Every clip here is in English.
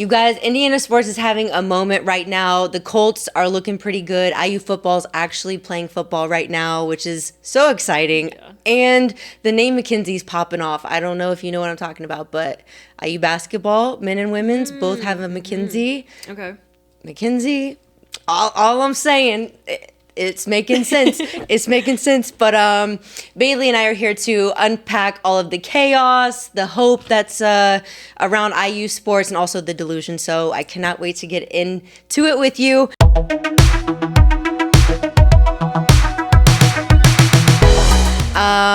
You guys, Indiana sports is having a moment right now. The Colts are looking pretty good. IU football's actually playing football right now, which is so exciting. Yeah. And the name Mackenzie's popping off. I don't know if you know what I'm talking about, but IU basketball, men and women's, both have a Mackenzie. Okay. Mackenzie, all I'm saying, it's making sense. It's making sense. But Bailey and I are here to unpack all of the chaos, the hope that's around IU sports, and also the delusion. So I cannot wait to get into it with you.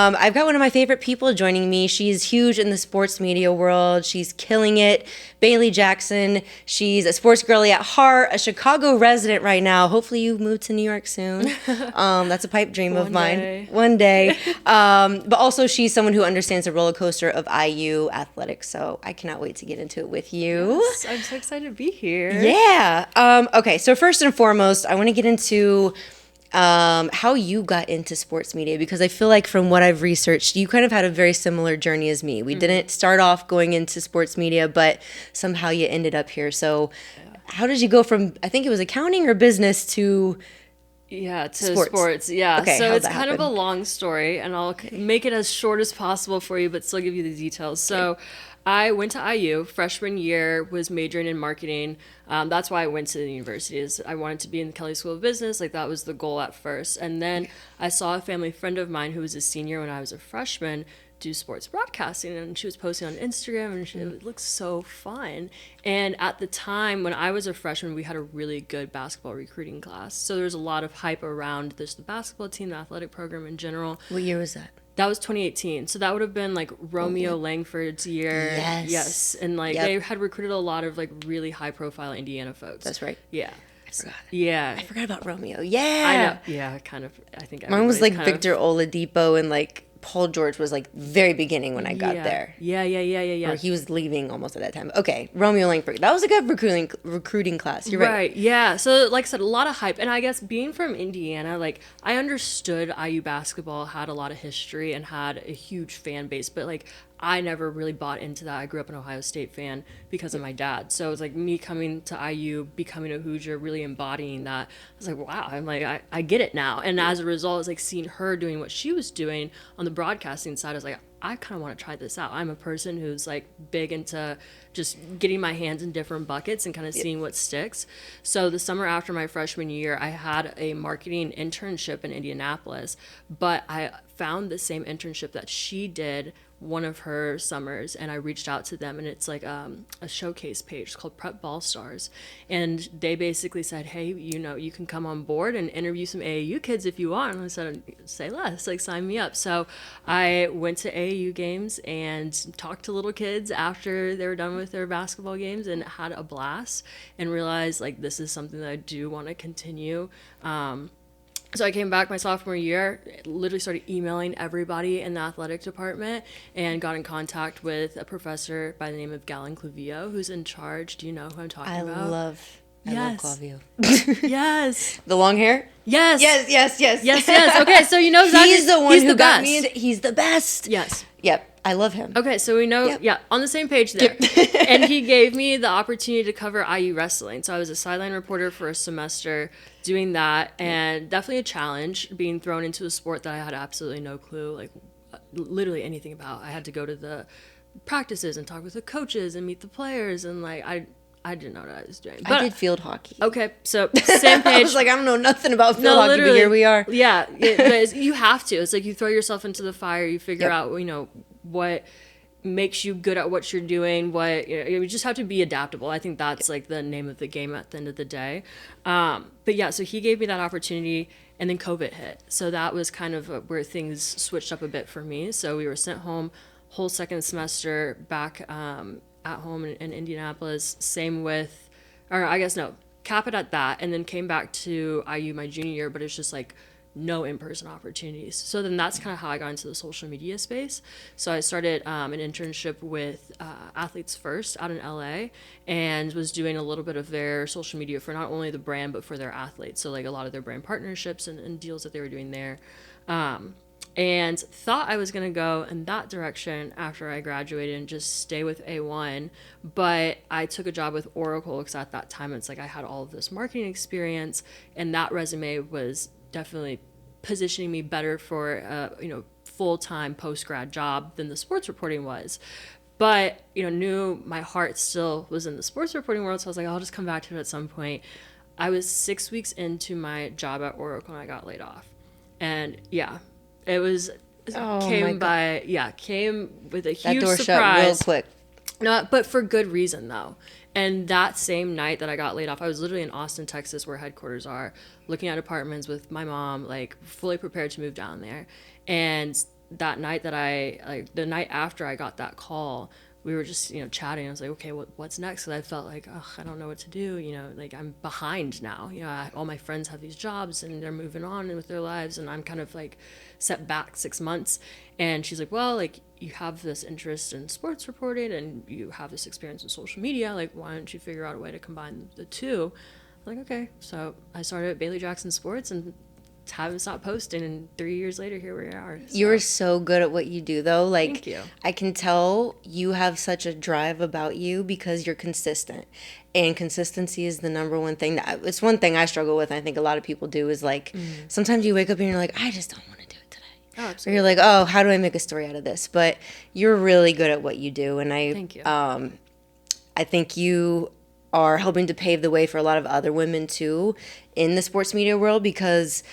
I've got one of my favorite people joining me. She's huge in the sports media world. She's killing it. Bailey Jackson. She's a sports girly at heart, a Chicago resident right now. Hopefully you move to New York soon. That's a pipe dream of mine. One day. But also she's someone who understands the roller coaster of IU athletics. So I cannot wait to get into it with you. Yes, I'm so excited to be here. Yeah. Okay, so first and foremost, I want to get into how you got into sports media, because I feel like from what I've researched, you kind of had a very similar journey as me. We didn't start off going into sports media, but somehow you ended up here. So how did you go from, I think it was accounting or business to sports. Yeah. Okay, so how'd it's that kind of happen? a long story, and I'll make it as short as possible for you, but still give you the details. So I went to IU freshman year, was majoring in marketing. That's why I went to the university. Is I wanted to be in the Kelley School of Business. Like that was the goal at first. And then I saw a family friend of mine who was a senior when I was a freshman do sports broadcasting, and she was posting on Instagram, and it looked so fun. And at the time when I was a freshman, we had a really good basketball recruiting class. So there was a lot of hype around the basketball team, the athletic program in general. What year was that? That was 2018. So that would have been like Romeo Langford's year. Yes. And like they had recruited a lot of like really high profile Indiana folks. That's right. Yeah. I forgot. Yeah. I forgot about Romeo. Yeah. I know. Yeah, kind of. I think Mine was like everybody's Victor Oladipo, and like Paul George was like very beginning when I got yeah. there. Yeah. Or he was leaving almost at that time. Okay, Romeo Langford. That was a good recruiting class. You're right. Right, yeah. So, like I said, a lot of hype. And I guess being from Indiana, like, I understood IU basketball had a lot of history and had a huge fan base. But, like, I never really bought into that. I grew up an Ohio State fan because of my dad. So, it was like me coming to IU, becoming a Hoosier, really embodying that. I was like, wow, I'm like, I get it now. And as a result, I was like seeing her doing what she was doing on the broadcasting side. I was like, I kind of want to try this out. I'm a person who's like big into just getting my hands in different buckets and kind of seeing what sticks. So the summer after my freshman year, I had a marketing internship in Indianapolis, but I found the same internship that she did one of her summers, and I reached out to them, and it's like a showcase page called Prep Ball Stars, and they basically said, hey, you can come on board and interview some AAU kids if you want. And I said, say less, like sign me up. So I went to AAU games and talked to little kids after they were done with their basketball games, and had a blast, and realized like this is something that I do want to continue. So I came back my sophomore year, literally started emailing everybody in the athletic department, and got in contact with a professor by the name of Galen Clavio, who's in charge. Do you know who I'm talking about? I love Clavio. Yes. The long hair? Yes. Yes. Okay, so you know exactly. He's the one he's who the got best. me into, he's the best. Yes. Yep. I love him. Okay, so we know, on the same page there. Yep. And he gave me the opportunity to cover IU wrestling. So I was a sideline reporter for a semester doing that, and definitely a challenge being thrown into a sport that I had absolutely no clue, like literally anything about. I had to go to the practices and talk with the coaches and meet the players, and like I didn't know what I was doing. But I did field hockey. Okay, so same page. I was like, I don't know nothing about field hockey, but here we are. Yeah, but you have to. It's like you throw yourself into the fire. You figure out, what makes you good at what you're doing. You just have to be adaptable. I think that's like the name of the game at the end of the day. But yeah, so he gave me that opportunity, and then COVID hit. So that was kind of where things switched up a bit for me. So we were sent home whole second semester back at home in Indianapolis. Same with, or I guess no, cap it at that, and then came back to IU my junior year, but it's just like no in-person opportunities. So then that's kind of how I got into the social media space. So I started an internship with Athletes First out in LA, and was doing a little bit of their social media for not only the brand, but for their athletes. So like a lot of their brand partnerships and deals that they were doing there. and thought I was going to go in that direction after I graduated and just stay with A1. But I took a job with Oracle because at that time it's like I had all of this marketing experience, and that resume was definitely positioning me better for full-time post-grad job than the sports reporting was. But knew my heart still was in the sports reporting world, so I was like, I'll just come back to it at some point. I was 6 weeks into my job at Oracle and I got laid off. And yeah, it was came with a huge that door surprise. shut real quick. No, but for good reason though. And that same night that I got laid off, I was literally in Austin, Texas, where headquarters are, looking at apartments with my mom, like fully prepared to move down there. And that night the night after I got that call, we were just, chatting. I was like, okay, what's next? Because I felt like, I don't know what to do. Like I'm behind now. All my friends have these jobs and they're moving on with their lives. And I'm kind of like set back 6 months. And she's like, well, like you have this interest in sports reporting and you have this experience in social media. Like, why don't you figure out a way to combine the two? I'm like, okay. So I started at Bailey Jackson Sports and haven't stopped posting, and 3 years later here we are. So. You're so good at what you do though. Like, thank you. I can tell you have such a drive about you because you're consistent, and consistency is the number one thing it's one thing I struggle with. I think a lot of people do is like sometimes you wake up and you're like, I just don't want to do it today. Oh, absolutely. Or you're like, oh, how do I make a story out of this? But you're really good at what you do, and thank you. I think you are helping to pave the way for a lot of other women too in the sports media world, because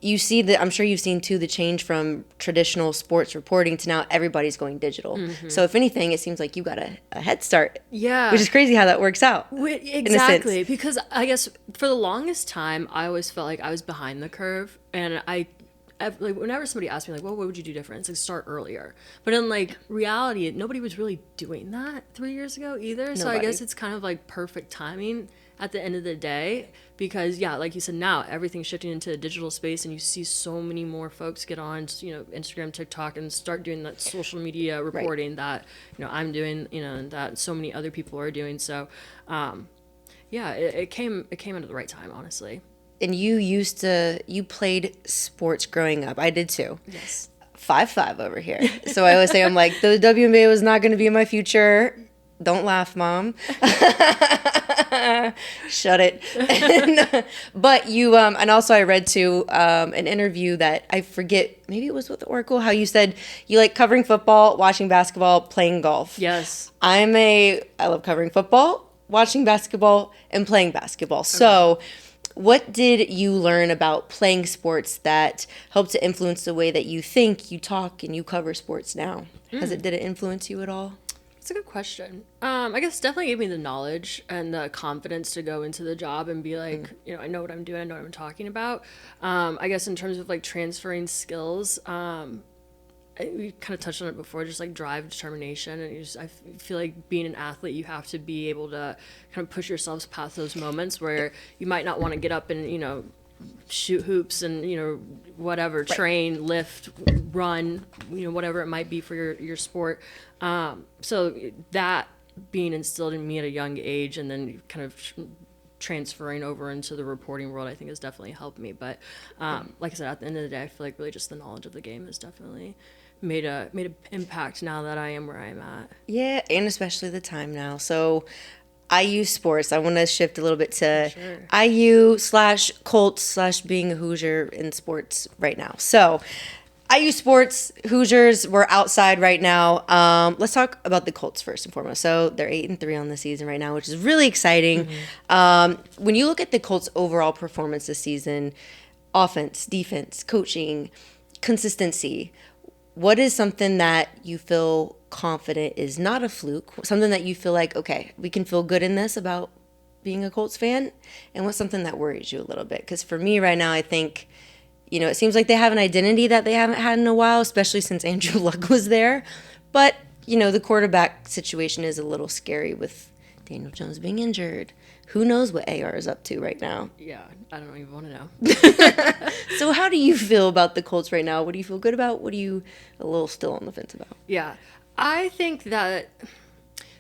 you see that, I'm sure you've seen too, the change from traditional sports reporting to now everybody's going digital. So if anything, it seems like you got a head start. Yeah. Which is crazy how that works out. Exactly. Because I guess for the longest time, I always felt like I was behind the curve. And like whenever somebody asked me like, well, what would you do different? It's like start earlier. But in like reality, nobody was really doing that 3 years ago either. So I guess it's kind of like perfect timing at the end of the day, because like you said, now everything's shifting into a digital space and you see so many more folks get on Instagram, TikTok, and start doing that social media reporting that I'm doing, and that so many other people are doing. So it came at the right time, honestly. And you played sports growing up. I did too. Yes. 5'5" over here. So I always say, I'm like, the WNBA was not going to be in my future. Don't laugh, Mom. Shut it. But you, and also I read too an interview that I forget, maybe it was with Oracle, how you said you like covering football, watching basketball, playing golf. Yes. I love covering football, watching basketball, and playing basketball. Okay. So what did you learn about playing sports that helped to influence the way that you think, you talk, and you cover sports now? Did it influence you at all? That's a good question. I guess definitely gave me the knowledge and the confidence to go into the job and be like, I know what I'm doing, I know what I'm talking about. I guess in terms of like transferring skills, we kind of touched on it before, just like drive, determination, and I feel like being an athlete, you have to be able to kind of push yourselves past those moments where you might not want to get up and shoot hoops and whatever, train, lift, run, whatever it might be for your sport. So that being instilled in me at a young age, and then kind of transferring over into the reporting world, I think has definitely helped me. But like I said, at the end of the day, I feel like really just the knowledge of the game has definitely made a impact now that I am where I am at. Yeah, and especially the time now. So IU sports, I want to shift a little bit to IU/Colts/ being a Hoosier in sports right now. So IU sports, Hoosiers, we're outside right now. Let's talk about the Colts first and foremost. So they're 8-3 on the season right now, which is really exciting. When you look at the Colts' overall performance this season, offense, defense, coaching, consistency, what is something that you feel confident is not a fluke? Something that you feel like, okay, we can feel good in this about being a Colts fan? And what's something that worries you a little bit? Because for me right now, I think, it seems like they have an identity that they haven't had in a while, especially since Andrew Luck was there. But, the quarterback situation is a little scary with Daniel Jones being injured. Who knows what AR is up to right now? Yeah, I don't even want to know. So how do you feel about the Colts right now? What do you feel good about? What are you a little still on the fence about? Yeah, I think that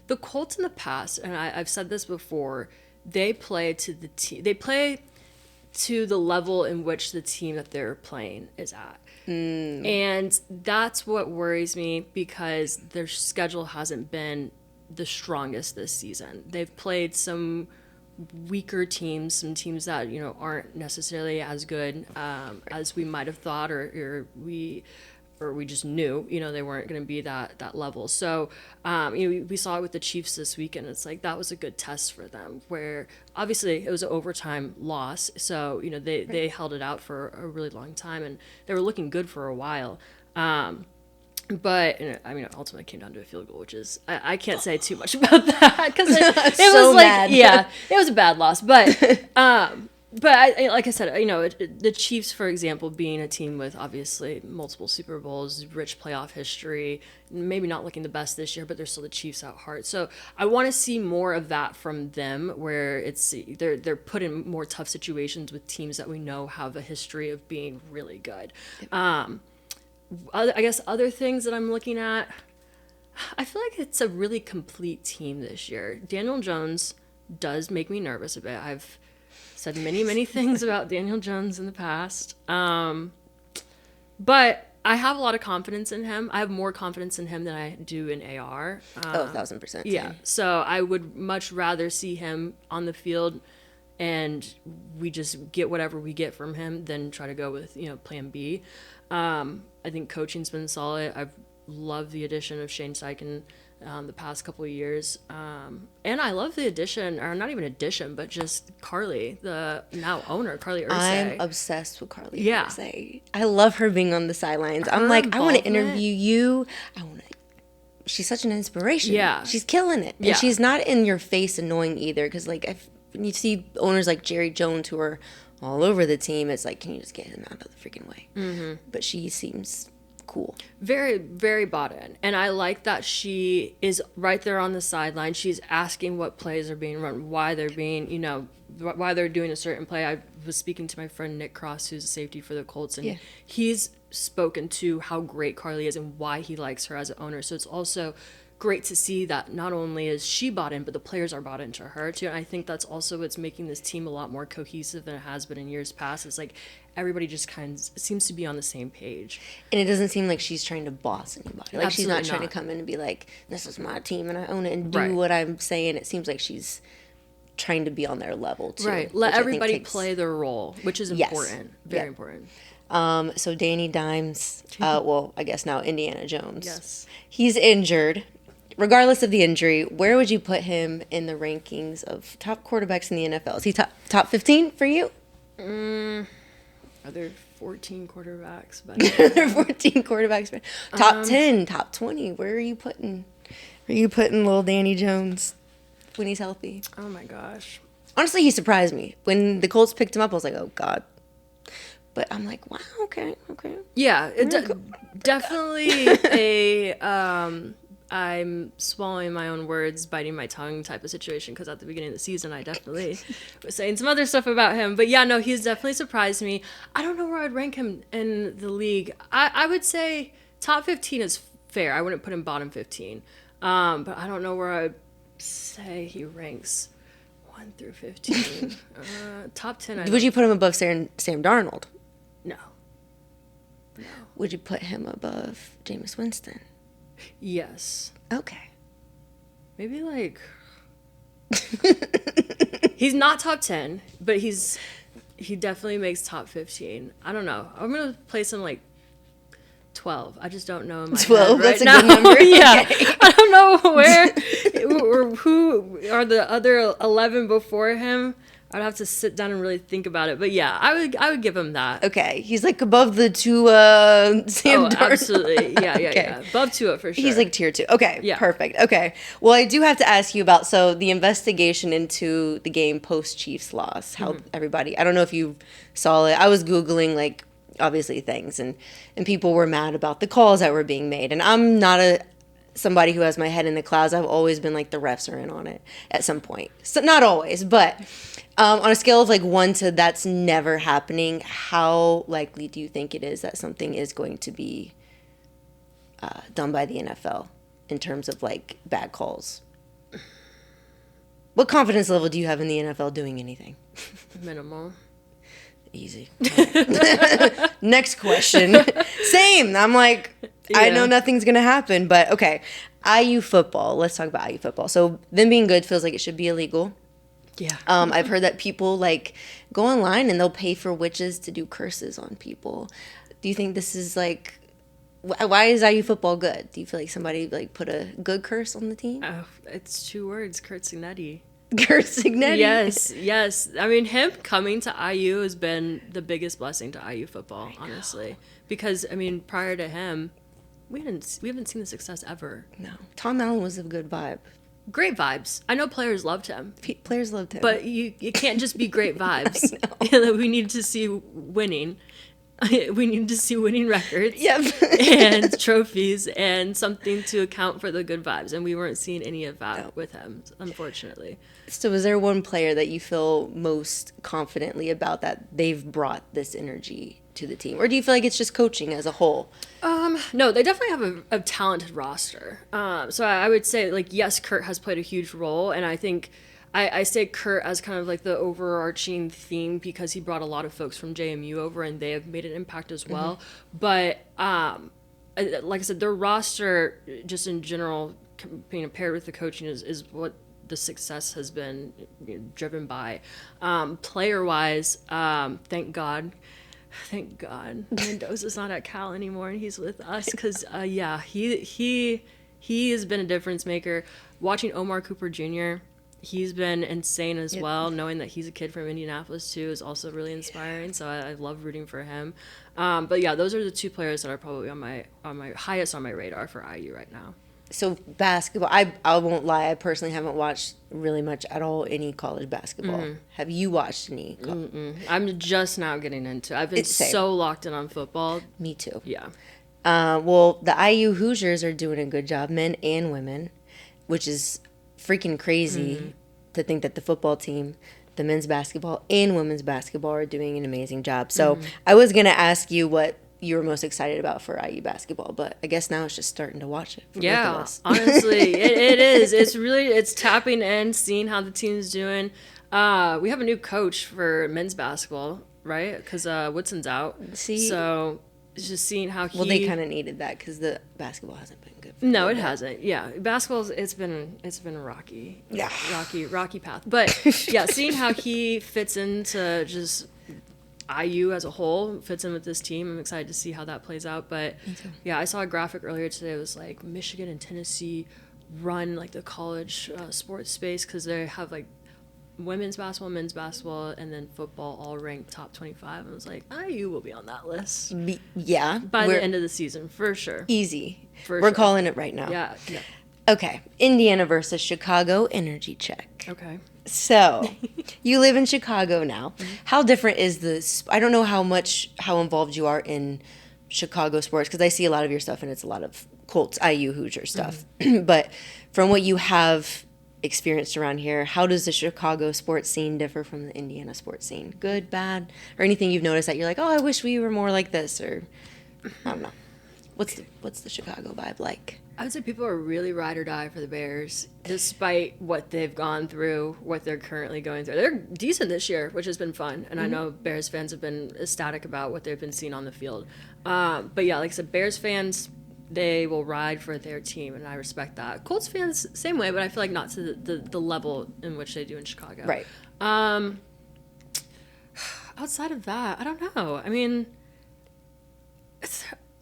the Colts in the past, and I've said this before, they play to the team. They play to the level in which the team that they're playing is at. And that's what worries me because their schedule hasn't been the strongest this season. They've played some weaker teams, some teams that aren't necessarily as good as we might have thought, or we just knew they weren't going to be that level. So we saw it with the Chiefs this weekend. It's like that was a good test for them, where obviously it was an overtime loss, so they held it out for a really long time and they were looking good for a while. But I mean, it ultimately came down to a field goal, which is I can't say too much about that because it So was like mad. it was a bad loss. But like I said, the Chiefs, for example, being a team with obviously multiple Super Bowls, rich playoff history, maybe not looking the best this year, but they're still the Chiefs at heart. So I want to see more of that from them, where they're put in more tough situations with teams that we know have a history of being really good. I guess other things that I'm looking at, I feel like it's a really complete team this year. Daniel Jones does make me nervous a bit. I've said many things about Daniel Jones in the past. But I have a lot of confidence in him. I have more confidence in him than I do in AR. 1,000%. Yeah. So I would much rather see him on the field and we just get whatever we get from him than try to go with, plan B. I think coaching's been solid. I've loved the addition of Shane Steichen the past couple of years. And I love the addition, or not even addition, but just Carly, the now owner, Carly Ursay. I'm obsessed with Carly Yeah. Ursay. I love her being on the sidelines. I'm Her like, I want to involvement. interview you. She's such an inspiration. Yeah. She's killing it. And Yeah. she's not in your face annoying either. Because, when you see owners like Jerry Jones who are all over the team, it's like, can you just get him out of the freaking way? Mm-hmm. But she seems cool. Very, very bought in. And I like that she is right there on the sideline. She's asking what plays are being run, why they're being, why they're doing a certain play. I was speaking to my friend Nick Cross, who's a safety for the Colts, and he's spoken to how great Carly is and why he likes her as an owner. So it's also great to see that not only is she bought in, but the players are bought into her too. And I think that's also what's making this team a lot more cohesive than it has been in years past. It's like everybody just kind of seems to be on the same page. And it doesn't seem like she's trying to boss anybody. Like, she's not Absolutely trying not. to come in and be like, this is my team and I own it and do Right. what I'm saying. It seems like she's trying to be on their level too. Right. Let which I think everybody takes- play their role, which is Yes. important. Very Yep. important. So Danny Dimes, well, I guess now Indiana Jones. Yes. He's injured. Regardless of the injury, where would you put him in the rankings of top quarterbacks in the NFL? Is he top 15 for you? Are there 14 quarterbacks? But There are 14 quarterbacks. Top 10, top 20. Where are you putting little Danny Jones when he's healthy? oh my gosh. Honestly, he surprised me. When the Colts picked him up, I was like, oh, God. But I'm like, wow, okay. Yeah, definitely a I'm swallowing my own words, biting my tongue type of situation, because at the beginning of the season I definitely was saying some other stuff about him. But yeah, no, he's definitely surprised me. I don't know where I'd rank him in the league. I would say top 15 is fair. I wouldn't put him bottom 15. But I don't know where I'd say he ranks 1 through 15. Top 10. Would you put him above Sam Darnold? No. Would you put him above Jameis Winston? Yes. Okay. Maybe like he's not top 10, but he definitely makes top 15. I don't know. I'm gonna place him like 12. I just don't know in my 12, head that's right a good now. number. Yeah. Okay. I don't know where or who are the other 11 before him. I'd have to sit down and really think about it. But yeah, I would give him that. Okay. He's like above the two Sam Oh, Darnold. absolutely. Yeah. Okay. Above Tua for sure. He's like tier 2. Okay, Yeah. perfect. Okay. Well, I do have to ask you about, so the investigation into the game post-Chiefs loss, how everybody, I don't know if you saw it. I was Googling, like, obviously things, and people were mad about the calls that were being made. And I'm not somebody who has my head in the clouds. I've always been like, the refs are in on it at some point. So not always, but on a scale of like 1 to that's never happening, how likely do you think it is that something is going to be done by the NFL in terms of like bad calls? What confidence level do you have in the NFL doing anything? minimal. Easy. Next question. Same. I'm like, I know nothing's going to happen, but okay. IU football. Let's talk about IU football. So them being good feels like it should be illegal. Yeah. I've heard that people like go online and they'll pay for witches to do curses on people. Do you think this is like, why is IU football good? Do you feel like somebody like put a good curse on the team? Oh, it's 2 words, Kurt Signetti. Kurt Signetti? Yes. I mean, him coming to IU has been the biggest blessing to IU football, honestly. Because, I mean, prior to him, we haven't seen the success ever. No. Tom Allen was a good vibe. Great vibes. I know players loved him. Players loved him. But you can't just be great vibes. We need to see winning. We need to see winning records and trophies and something to account for the good vibes. And we weren't seeing any of that with him, unfortunately. So is there one player that you feel most confidently about that they've brought this energy to the team? Or do you feel like it's just coaching as a whole? No, they definitely have a talented roster. So I would say, like, yes, Kurt has played a huge role. And I think I say Kurt as kind of like the overarching theme because he brought a lot of folks from JMU over and they have made an impact as well. But like I said, their roster just in general, paired with the coaching is what the success has been driven by. Player-wise, thank God Mendoza's not at Cal anymore and he's with us because, he has been a difference maker. Watching Omar Cooper Jr., he's been insane as well. Knowing that he's a kid from Indianapolis too is also really inspiring. So I love rooting for him. But yeah, those are the 2 players that are probably on my highest on my radar for IU right now. So basketball, I won't lie, I personally haven't watched really much at all any college basketball. Mm-hmm. Have you watched any? I'm just now getting into it. I've been so locked in on football. Me too. Yeah. Well, the IU Hoosiers are doing a good job, men and women, which is freaking crazy to think that the football team, the men's basketball and women's basketball are doing an amazing job. So I was going to ask you what you were most excited about for IU basketball, but I guess now it's just starting to watch it for both of us. Honestly, it is. It's tapping in, seeing how the team's doing. We have a new coach for men's basketball, right? Because Woodson's out. So it's just seeing how he... Well, they kind of needed that because the basketball hasn't been good. No, it hasn't. Yeah, basketball's it's been a rocky, rocky path. But yeah, seeing how he fits into just IU as a whole, fits in with this team, I'm excited to see how that plays out. But yeah, I saw a graphic earlier today. It was like Michigan and Tennessee run like the college sports space because they have like women's basketball, men's basketball, and then football all ranked top 25. I was like, IU will be on that list. Yeah. By the end of the season, for sure. Easy. We're calling it right now. Yeah. Okay. Indiana versus Chicago, energy check. Okay. So, you live in Chicago now. How different is this? I don't know how involved you are in Chicago sports because I see a lot of your stuff and it's a lot of Colts, IU, Hoosier stuff. But from what you have experienced around here, how does the Chicago sports scene differ from the Indiana sports scene? Good, bad, or anything you've noticed that you're like, oh, I wish we were more like this, or I don't know. What's the Chicago vibe like? I would say people are really ride or die for the Bears, despite what they've gone through, what they're currently going through. They're decent this year, which has been fun, and I know Bears fans have been ecstatic about what they've been seeing on the field. But yeah, like I said, Bears fans, they will ride for their team, and I respect that. Colts fans, same way, but I feel like not to the level in which they do in Chicago. Right. Outside of that, I don't know. I mean,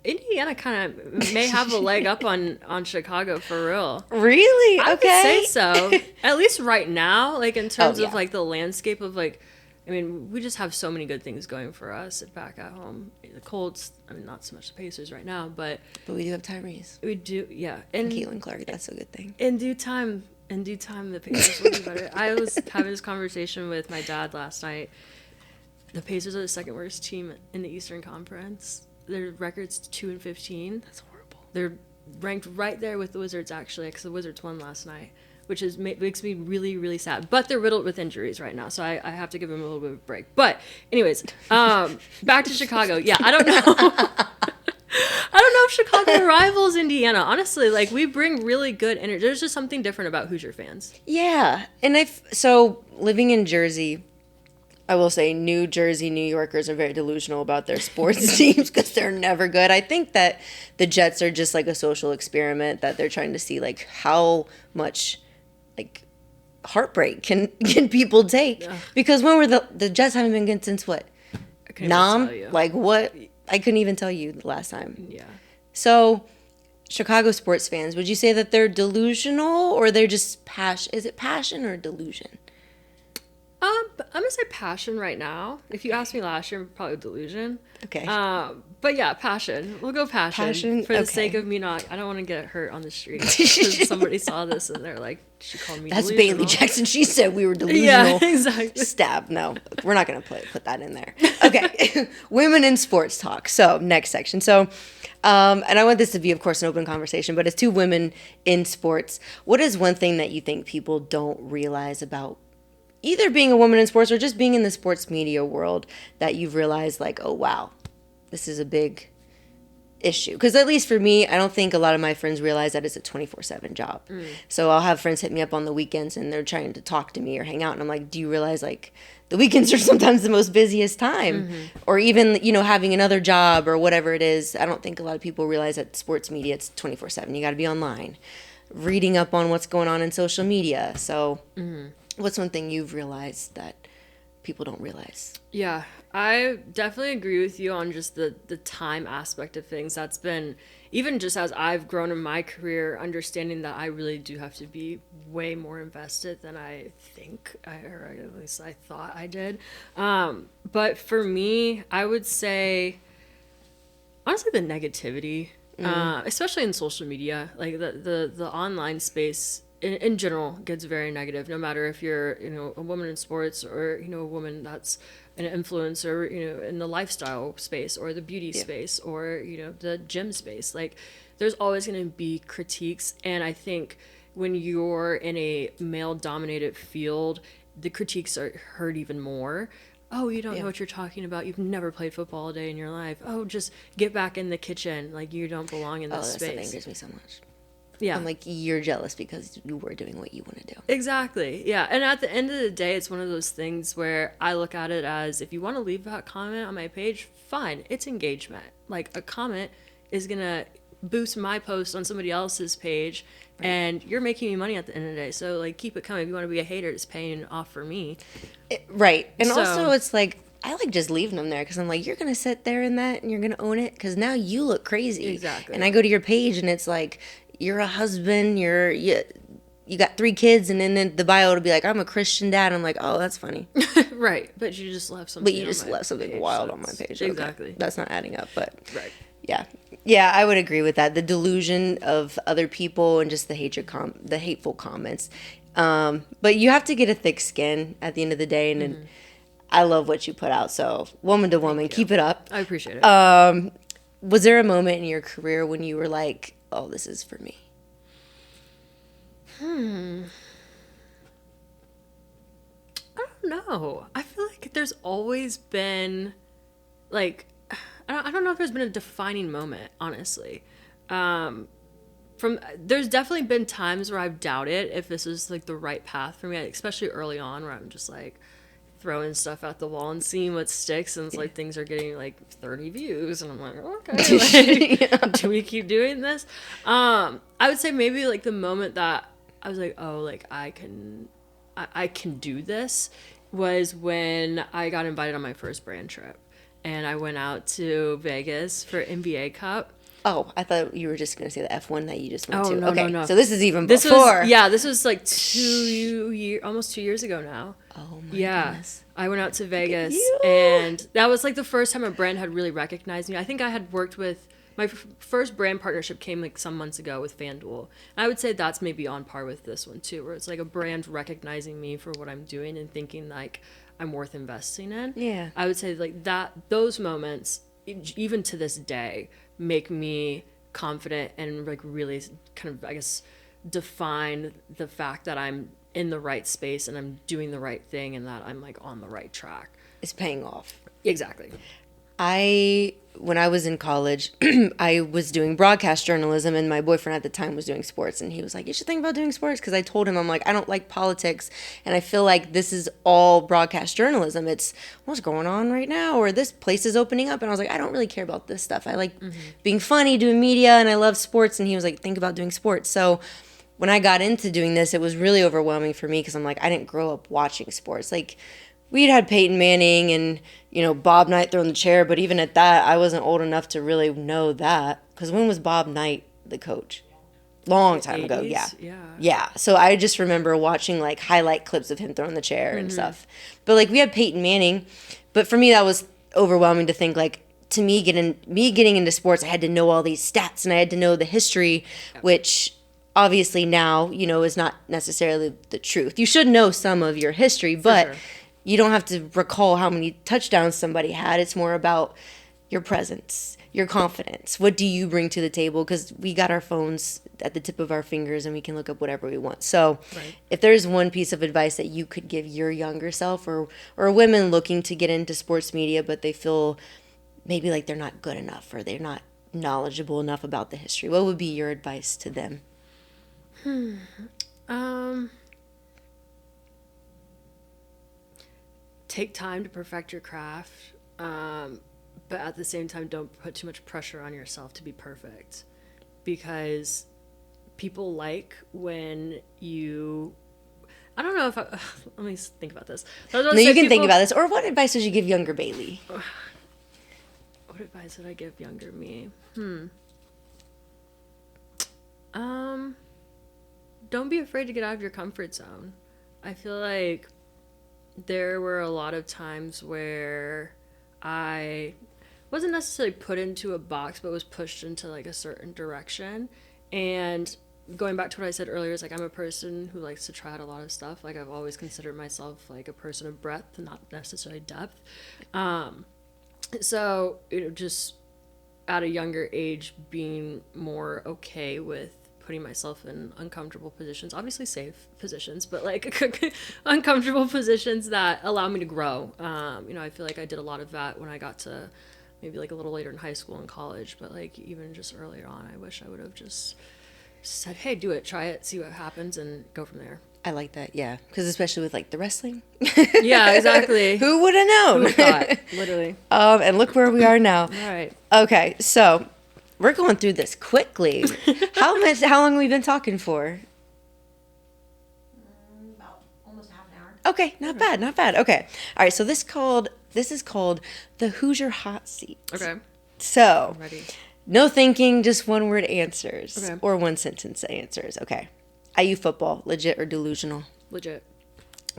Indiana kind of may have a leg up on Chicago for real. Really? I Okay. would say so. At least right now, like in terms of like the landscape of like, I mean, we just have so many good things going for us back at home. The Colts, I mean, not so much the Pacers right now, but we do have Tyrese. We do, yeah. And Caitlin Clark, that's a good thing. In due time, the Pacers will be better. I was having this conversation with my dad last night. The Pacers are the second worst team in the Eastern Conference. Their record's 2-15. That's horrible. They're ranked right there with the Wizards, actually, because the Wizards won last night, which makes me really, really sad. But they're riddled with injuries right now, so I have to give them a little bit of a break. But anyways, back to Chicago. Yeah, I don't know. I don't know if Chicago rivals Indiana. Honestly, like, we bring really good energy. There's just something different about Hoosier fans. Yeah. And so living in Jersey, I will say New Jersey, New Yorkers are very delusional about their sports teams because they're never good. I think that the Jets are just like a social experiment that they're trying to see like how much like heartbreak can people take. Ugh. Because when were the Jets haven't been good since what? I couldn't even Nam? tell you. Like what? I couldn't even tell you the last time. Yeah. So Chicago sports fans, would you say that they're delusional or they're just passion? Is it passion or delusion? I'm gonna say passion right now. If you asked me last year, probably delusion. Okay. But yeah, passion. We'll go passion. For the sake of me not, I don't want to get hurt on the street because somebody saw this and they're like, she called me That's delusional. Bailey Jackson. She said we were delusional. Yeah, exactly. Stab. No, we're not going to put that in there. Okay. Women in sports talk. So next section. So, and I want this to be, of course, an open conversation, but it's two women in sports. What is one thing that you think people don't realize about either being a woman in sports or just being in the sports media world that you've realized like, oh, wow, this is a big issue? Because at least for me, I don't think a lot of my friends realize that it's a 24/7 job. So I'll have friends hit me up on the weekends and they're trying to talk to me or hang out. And I'm like, do you realize like the weekends are sometimes the most busiest time? Or even, you know, having another job or whatever it is. I don't think a lot of people realize that sports media, it's 24/7. You got to be online, reading up on what's going on in social media. So what's one thing you've realized that people don't realize? Yeah, I definitely agree with you on just the time aspect of things. That's been, even just as I've grown in my career, understanding that I really do have to be way more invested than I think, or at least I thought I did. But for me, I would say, honestly, the negativity, especially in social media, like the online space in general gets very negative, no matter if you're, you know, a woman in sports or, you know, a woman that's an influencer, you know, in the lifestyle space or the beauty space or, you know, the gym space. Like there's always going to be critiques. And I think when you're in a male dominated field, the critiques are heard even more. Oh, you don't know what you're talking about. You've never played football a day in your life. Oh, just get back in the kitchen. Like you don't belong in this space. That angers me so much. Yeah. I'm like, you're jealous because you were doing what you want to do. Exactly. Yeah. And at the end of the day, it's one of those things where I look at it as, if you want to leave that comment on my page, fine. It's engagement. Like a comment is going to boost my post on somebody else's page, and you're making me money at the end of the day. So like keep it coming. If you want to be a hater, it's paying off for me. Right. And So- also it's like, I like just leaving them there because I'm like, you're going to sit there in that and you're going to own it because now you look crazy. Exactly. And I go to your page and it's like, you're a husband, you got 3 kids, and then in the bio it'll be like, I'm a Christian dad. I'm like, oh, that's funny. Right. But you just left something. But you just left something wild on my page. Okay. Exactly. That's not adding up, but Right. yeah. Yeah, I would agree with that. The delusion of other people and just the the hateful comments. But you have to get a thick skin at the end of the day, and then I love what you put out. So, woman to woman, keep it up. I appreciate it. Was there a moment in your career when you were like, oh, this is for me? I don't know. I feel like there's always been, like, I don't know if there's been a defining moment, honestly. There's definitely been times where I've doubted if this is like the right path for me, especially early on, where I'm just like throwing stuff at the wall and seeing what sticks, and it's like things are getting like 30 views, and I'm like, okay, like, do we keep doing this? I would say maybe like the moment that I was like, oh, like I can do this, was when I got invited on my first brand trip, and I went out to Vegas for NBA Cup. Oh, I thought you were just going to say the F1 that you just went Oh, to. no, Okay, no. so this is even before. This was like almost 2 years ago now. Oh, my goodness. I went out to Vegas, you. and that was like the first time a brand had really recognized me. I think I had worked with, my first brand partnership came like some months ago with FanDuel. And I would say that's maybe on par with this one too, where it's like a brand recognizing me for what I'm doing and thinking like I'm worth investing in. Yeah. I would say like those moments, even to this day, make me confident and like really kind of, I guess, define the fact that I'm in the right space and I'm doing the right thing and that I'm like on the right track. It's paying off. Exactly. When I was in college, I was doing broadcast journalism, and my boyfriend at the time was doing sports, and he was like, you should think about doing sports, because I told him, I'm like, I don't like politics, and I feel like this is all broadcast journalism. It's what's going on right now, or this place is opening up, and I was like, I don't really care about this stuff. I like being funny, doing media, and I love sports, and he was like, think about doing sports. So when I got into doing this, it was really overwhelming for me, because I'm like, I didn't grow up watching sports. Like, we'd had Peyton Manning and, Bob Knight throwing the chair, but even at that, I wasn't old enough to really know that. Because when was Bob Knight the coach? Long time ago, 80s? yeah. Yeah. Yeah, so I just remember watching, like, highlight clips of him throwing the chair and stuff. But, like, we had Peyton Manning, but for me, that was overwhelming to think, like, to me getting into sports, I had to know all these stats, and I had to know the history, which obviously now, is not necessarily the truth. You should know some of your history, but sure. you don't have to recall how many touchdowns somebody had. It's more about your presence, your confidence. What do you bring to the table? Because we got our phones at the tip of our fingers and we can look up whatever we want. So if there's one piece of advice that you could give your younger self, or women looking to get into sports media, but they feel maybe like they're not good enough, or they're not knowledgeable enough about the history, what would be your advice to them? Take time to perfect your craft, but at the same time, don't put too much pressure on yourself to be perfect, because people like when you. I don't know if I. Let me think about this. No, you can think about this. Or what advice would you give younger Bailey? What advice would I give younger me? Don't be afraid to get out of your comfort zone. I feel like there were a lot of times where I wasn't necessarily put into a box, but was pushed into like a certain direction. And going back to what I said earlier, is like I'm a person who likes to try out a lot of stuff. Like I've always considered myself like a person of breadth, not necessarily depth. So just at a younger age, being more okay with putting myself in uncomfortable positions, obviously safe positions, but like uncomfortable positions that allow me to grow. I feel like I did a lot of that when I got to maybe like a little later in high school and college, but like even just earlier on, I wish I would have just said, hey, do it, try it, see what happens, and go from there. I like that, yeah. Because especially with like the wrestling. Yeah, exactly. Who would have known? Who would have thought? Literally. And look where we are now. All right. Okay, so we're going through this quickly. How long have we been talking for? About almost half an hour. Okay, not bad. Okay. All right, so this is called the Hoosier Hot Seat. Okay. So, I'm ready. no thinking, just one word answers. Okay. Or one sentence answers. Okay. IU football, legit or delusional? Legit.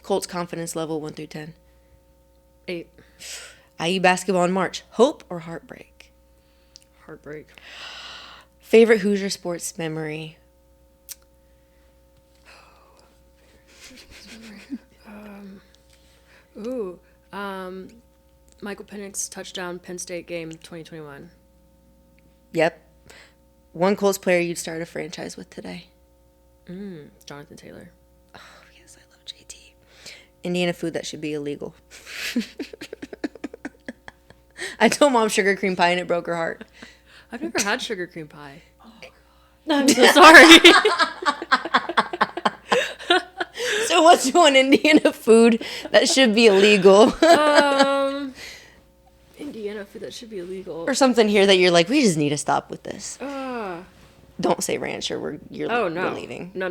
Colts confidence level 1 through 10. 8. IU basketball in March, hope or heartbreak? Heartbreak. Favorite Hoosier sports memory? Michael Penix's touchdown Penn State game 2021. Yep. One Colts player you'd start a franchise with today? Jonathan Taylor. Oh, yes, I love JT. Indiana food that should be illegal. I told Mom sugar cream pie and it broke her heart. I've never had sugar cream pie. Oh, God. I'm so sorry. So what's one Indiana food that should be illegal? Indiana food that should be illegal. Or something here that you're like, we just need to stop with this. Don't say ranch or we're leaving. No.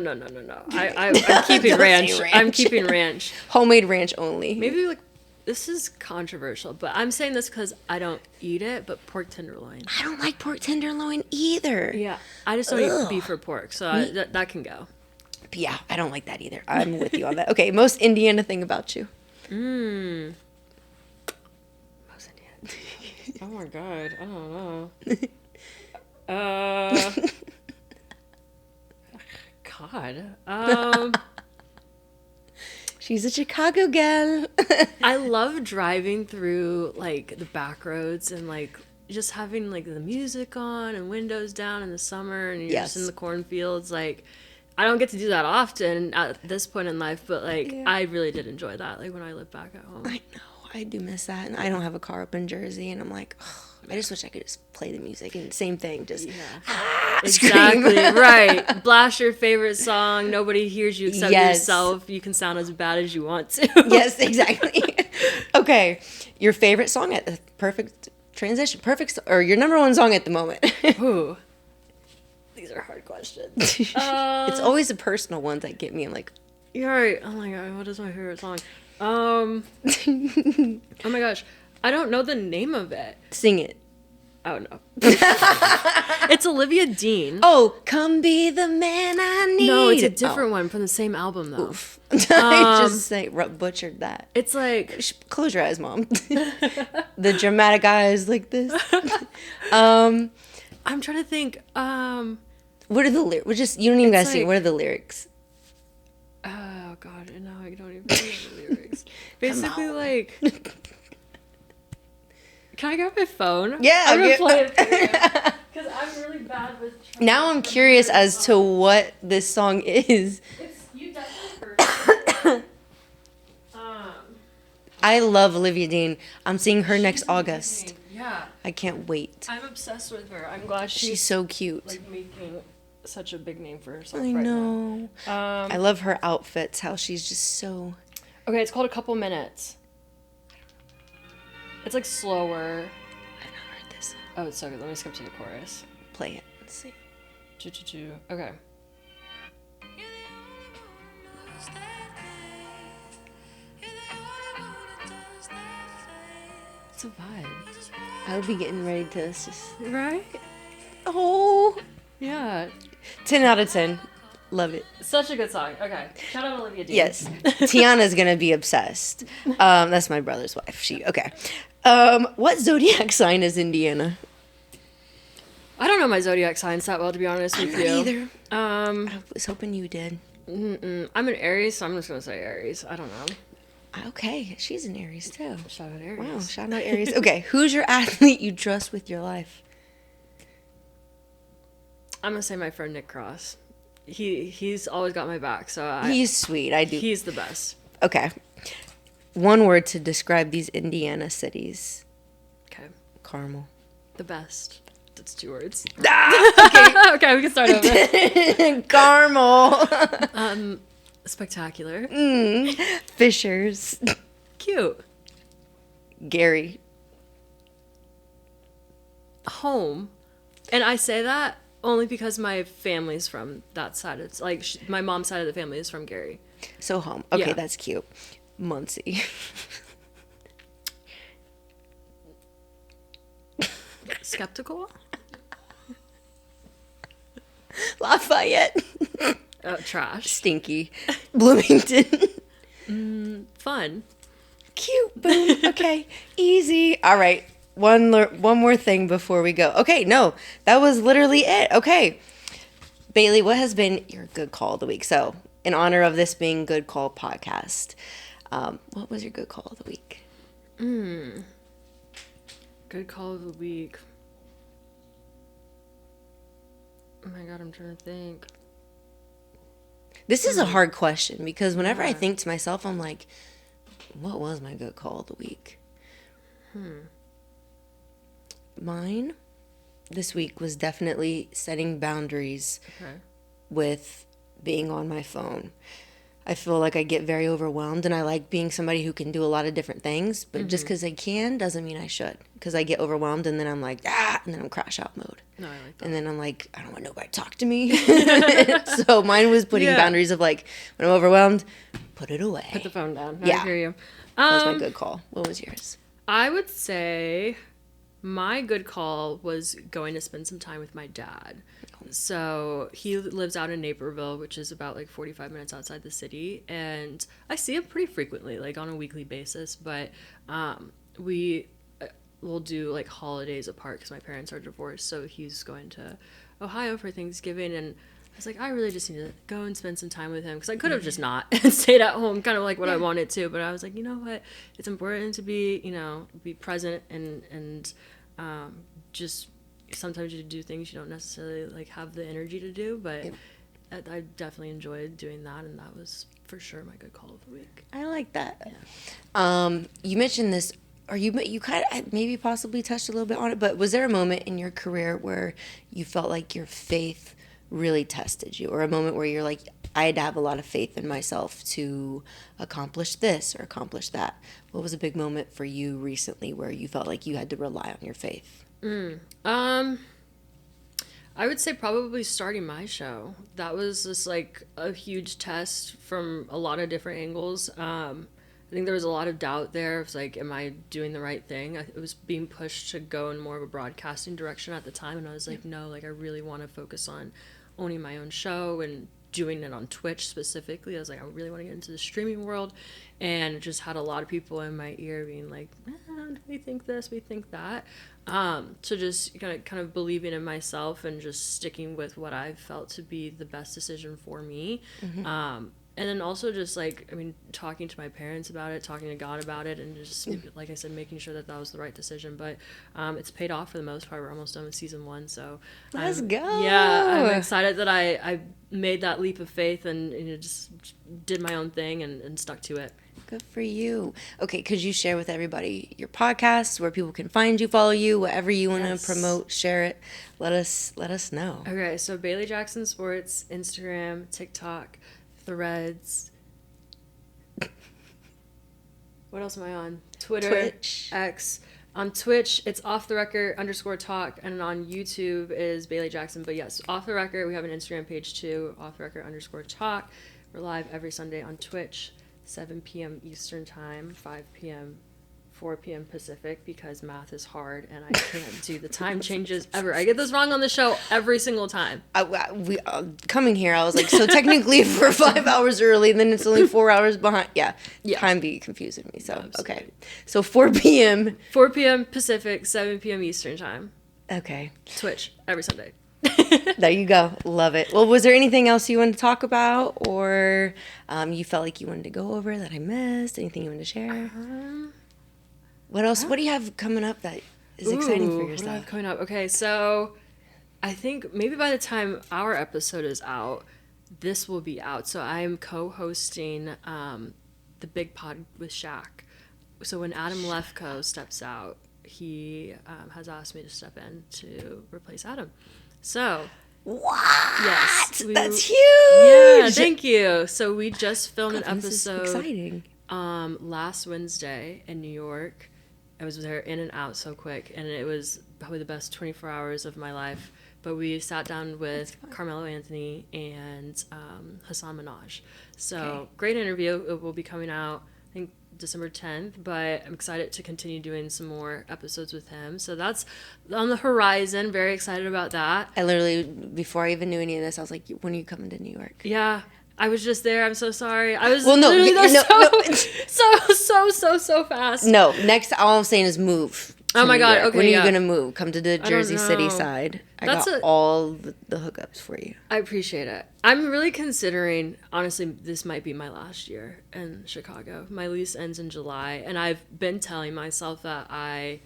I'm keeping ranch. I'm keeping ranch. Homemade ranch only. Maybe like this is controversial, but I'm saying this because I don't eat it, but pork tenderloin. I don't like pork tenderloin either. Yeah, I just don't eat beef or pork, so that can go. Yeah, I don't like that either. I'm with you on that. Okay, most Indiana thing about you. Most Indiana. Oh my God, I don't know. God. She's a Chicago gal. I love driving through like the back roads and like just having like the music on and windows down in the summer and you're just in the cornfields. Like I don't get to do that often at this point in life, but like I really did enjoy that. Like when I lived back at home. I know. I do miss that. And I don't have a car up in Jersey, and I'm like, I just wish I could just play the music. And same thing, just Exactly, scream. right. Blast your favorite song. Nobody hears you except Yes. yourself. You can sound as bad as you want to. Yes, exactly. Okay, your favorite song at the perfect transition, or your number one song at the moment. Ooh. These are hard questions. It's always the personal ones that get me. I'm like, You're right. Oh my god, what is my favorite song? Oh my gosh. I don't know the name of it. sing it. Oh no. It's Olivia Dean. Oh, come be the man I need. No, it's a different one from the same album though. Oof. I just butchered that. It's like Close your eyes, Mom. The dramatic eyes like this. I'm I'm trying to think. What are the lyrics? Just you don't even gotta sing. like- What are the lyrics? Oh god, no, I don't even know the lyrics. Basically, like. Can I grab my phone? Yeah, I'm gonna get- play it for you. Because I'm really bad with. Now I'm curious as to what this song is. It's you definitely heard. I love Olivia Dean. I'm seeing her next August. Yeah, I can't wait. I'm obsessed with her. I'm glad She's so cute. like making such a big name for herself I right know. now. I love her outfits. How she's just so. Okay, it's called A Couple Minutes. It's like slower. I've not heard this. Oh, it's so good. Let me skip to the chorus. Play it. Let's see. Choo-choo-choo. Okay. It's a vibe. I would be getting ready to just. Right? Oh. Yeah. 10 out of 10. Love it. Such a good song. Okay. Shout out Olivia Dean. Yes. Tiana's gonna be obsessed. That's my brother's wife. Okay. What zodiac sign is Indiana? I don't know my zodiac signs that well, to be honest with you. Either. Um, I was hoping you did. I'm an Aries, so I'm just gonna say Aries. I don't know. Okay, she's an Aries too. Shout out Aries. Wow, shout out Aries. Okay, who's your athlete you trust with your life? I'm gonna say my friend Nick Cross. He's always got my back, so He's sweet. I do. he's the best. Okay. One word to describe these Indiana cities. Okay. Caramel. The best. That's 2 words. Ah, Okay, we can start over. okay. Caramel. Spectacular. Fishers. Cute. Gary. Home. And I say that only because my family's from that side. It's like my mom's side of the family is from Gary. So home. Okay, Yeah. that's cute. Muncie. Skeptical? Lafayette. Trash. Stinky. Bloomington. Fun. Cute. Boom. Okay. Easy. All right. One more thing before we go. Okay, no. That was literally it. Okay. Bailey, what has been your good call of the week? So, in honor of this being Good Call podcast, what was your good call of the week? Good call of the week. Oh my god, I'm trying to think. This is a hard question because whenever I think to myself, I'm like, what was my good call of the week? Mine this week was definitely setting boundaries Okay. with being on my phone. I feel like I get very overwhelmed, and I like being somebody who can do a lot of different things, but just because I can doesn't mean I should. Because I get overwhelmed, and then I'm like, and then I'm crash out mode. No, I like that. And then I'm like, I don't want nobody to talk to me. So mine was putting Yeah. boundaries of like, when I'm overwhelmed, put it away. Put the phone down. No, Yeah. I hear you. That was my good call. What was yours? I would say my good call was going to spend some time with my dad. So he lives out in Naperville, which is about like 45 minutes outside the city. And I see him pretty frequently, like on a weekly basis. But we will do like holidays apart because my parents are divorced. So he's going to Ohio for Thanksgiving. And I was like, I really just need to go and spend some time with him because I could have just not and stayed at home, kind of like what I wanted to. But I was like, you know what? It's important to be, be present and just sometimes you do things you don't necessarily like have the energy to do. But I definitely enjoyed doing that, and that was for sure my good call of the week. I like that. You mentioned this, or you kind of maybe possibly touched a little bit on it, but was there a moment in your career where you felt like your faith really tested you, or a moment where you're like, I had to have a lot of faith in myself to accomplish this or accomplish that? What was a big moment for you recently where you felt like you had to rely on your faith? I would say probably starting my show. That was just like a huge test from a lot of different angles. I think there was a lot of doubt there. It was like, am I doing the right thing? It was being pushed to go in more of a broadcasting direction at the time. And I was like, no, like I really want to focus on owning my own show and doing it on Twitch specifically. I was like, I really want to get into the streaming world. And it just had a lot of people in my ear being like, we think this, we think that. So just kind of believing in myself and just sticking with what I felt to be the best decision for me. And then also just like, I mean, talking to my parents about it, talking to God about it, and just, like I said, making sure that was the right decision. But it's paid off for the most part. We're almost done with season 1. So Let's go. Yeah, I'm excited that I made that leap of faith and just did my own thing and stuck to it. Good for you. Okay, could you share with everybody your podcast, where people can find you, follow you, whatever you want to promote, share it. Let us know. Okay, so Bailey Jackson Sports, Instagram, TikTok, Threads. What else am I on? Twitter, Twitch. X. On Twitch, it's off the record _talk, and on YouTube is Bailey Jackson. But yes, off the record, we have an Instagram page too, off the record _talk. We're live every Sunday on Twitch, 7 p.m. Eastern Time, 5 p.m., 4 p.m. Pacific, because math is hard and I can't do the time changes ever. I get this wrong on the show every single time. Coming here, I was like, so technically if we're 5 hours early, then it's only 4 hours behind. Yeah. Time be confusing me. So, Absolutely. Okay. So 4 p.m. 4 p.m. Pacific, 7 p.m. Eastern Time. Okay. Twitch, every Sunday. There you go. Love it. Well, was there anything else you wanted to talk about, or you felt like you wanted to go over that I missed? Anything you wanted to share? What else? What do you have coming up that is exciting for What do I yourself? have coming up? Okay, so I think maybe by the time our episode is out, this will be out. So I'm co-hosting the Big Pod with Shaq. So when Adam Lefko steps out, he has asked me to step in to replace Adam. So What? yes, That's huge. Yeah, thank you. So we just filmed an This is episode exciting. last Wednesday in New York. I was there in and out so quick, and it was probably the best 24 hours of my life. But we sat down with Carmelo Anthony and Hassan Minaj. So great interview. It will be coming out, I think, December 10th, but I'm excited to continue doing some more episodes with him. So that's on the horizon. Very excited about that. I literally, before I even knew any of this, I was like, when are you coming to New York? Yeah. I was just there. I'm so sorry. I was Well, no, literally there no. so fast. No, next, all I'm saying is move. Oh my New God, York. okay, When are you yeah. going to move? Come to the Jersey know. City side. I That's got all the hookups for you. I appreciate it. I'm really considering, honestly, this might be my last year in Chicago. My lease ends in July, and I've been telling myself that I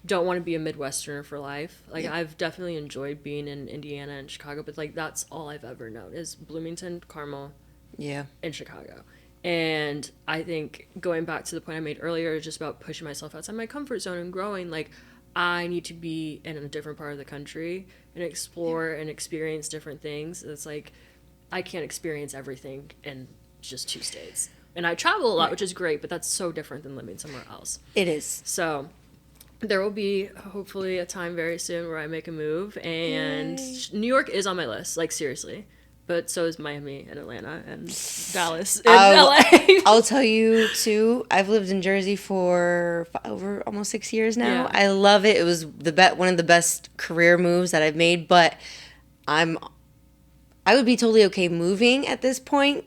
don't want to be a Midwesterner for life. Like, I've definitely enjoyed being in Indiana and Chicago, but, like, that's all I've ever known is Bloomington, Carmel, Yeah. and Chicago. And I think going back to the point I made earlier, just about pushing myself outside my comfort zone and growing, like, I need to be in a different part of the country and explore and experience different things. It's like, I can't experience everything in just 2 states. And I travel a lot, which is great, but that's so different than living somewhere else. It is. So there will be hopefully a time very soon where I make a move, and New York is on my list, like, seriously. But so is Miami and Atlanta and Dallas and LA. I'll tell you too. I've lived in Jersey for over almost 6 years now. Yeah. I love it. It was one of the best career moves that I've made. But I would be totally okay moving at this point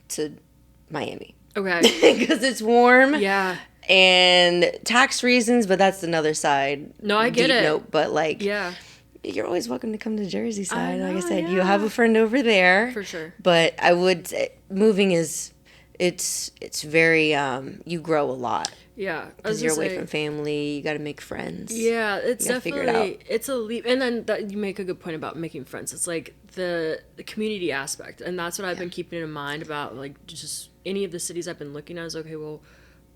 to Miami Okay. because it's warm. Yeah. And tax reasons, but that's another side. No, I get deep it. Note, but like, Yeah. you're always welcome to come to Jersey side. Like I know, said, you yeah. have a friend over there. For sure. But I would say moving is it's very you grow a lot Yeah, because you're away from family. You got to make friends. Yeah, it's You gotta figure it definitely out. it's a leap, and then that you make a good point about making friends. It's like the community aspect, and that's what I've been keeping in mind about like just any of the cities I've been looking at. Is okay, well,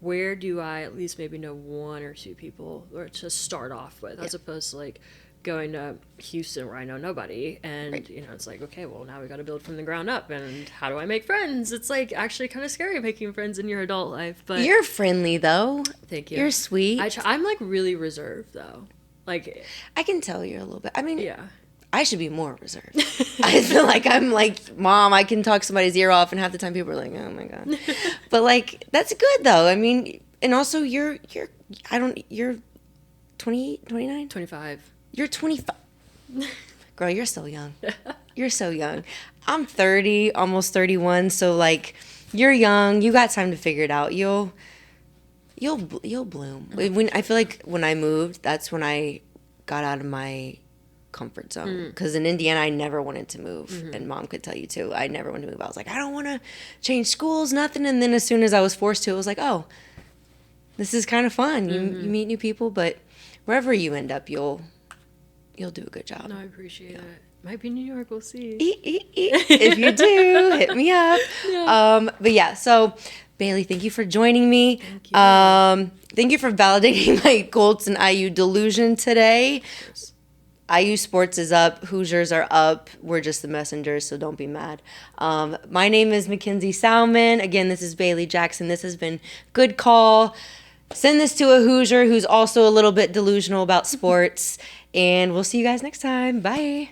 where do I at least maybe know one or two people or to start off with, as opposed to like going to Houston where I know nobody, and it's like, okay, well, now we got to build from the ground up, and how do I make friends? It's like actually kind of scary making friends in your adult life, but You're friendly though. thank you. You're sweet. I'm like really reserved though, like I can tell you're a little bit. I mean, yeah. I should be more reserved. I feel like I'm like, Mom, I can talk somebody's ear off, and half the time people are like, oh my God. But like, that's good though. I mean, and also you're 28, 29? 25. You're 25. Girl, you're so young. You're so young. I'm 30, almost 31. So like, you're young. You got time to figure it out. You'll bloom. When I feel like when I moved, that's when I got out of my comfort zone. Because in Indiana, I never wanted to move, and Mom could tell you too. I never wanted to move. I was like, I don't want to change schools, nothing. And then as soon as I was forced to, it was like, oh, this is kind of fun. You meet new people, but wherever you end up, you'll do a good job. No, I appreciate it. Might be New York. We'll see. If you do, hit me up. But yeah, so Bailey, thank you for joining me. Thank you. Thank you for validating my Colts and IU delusion today. IU sports is up. Hoosiers are up. We're just the messengers, so don't be mad. My name is Mackenzie Salmon. Again, this is Bailey Jackson. This has been Good Call. Send this to a Hoosier who's also a little bit delusional about sports. And we'll see you guys next time. Bye.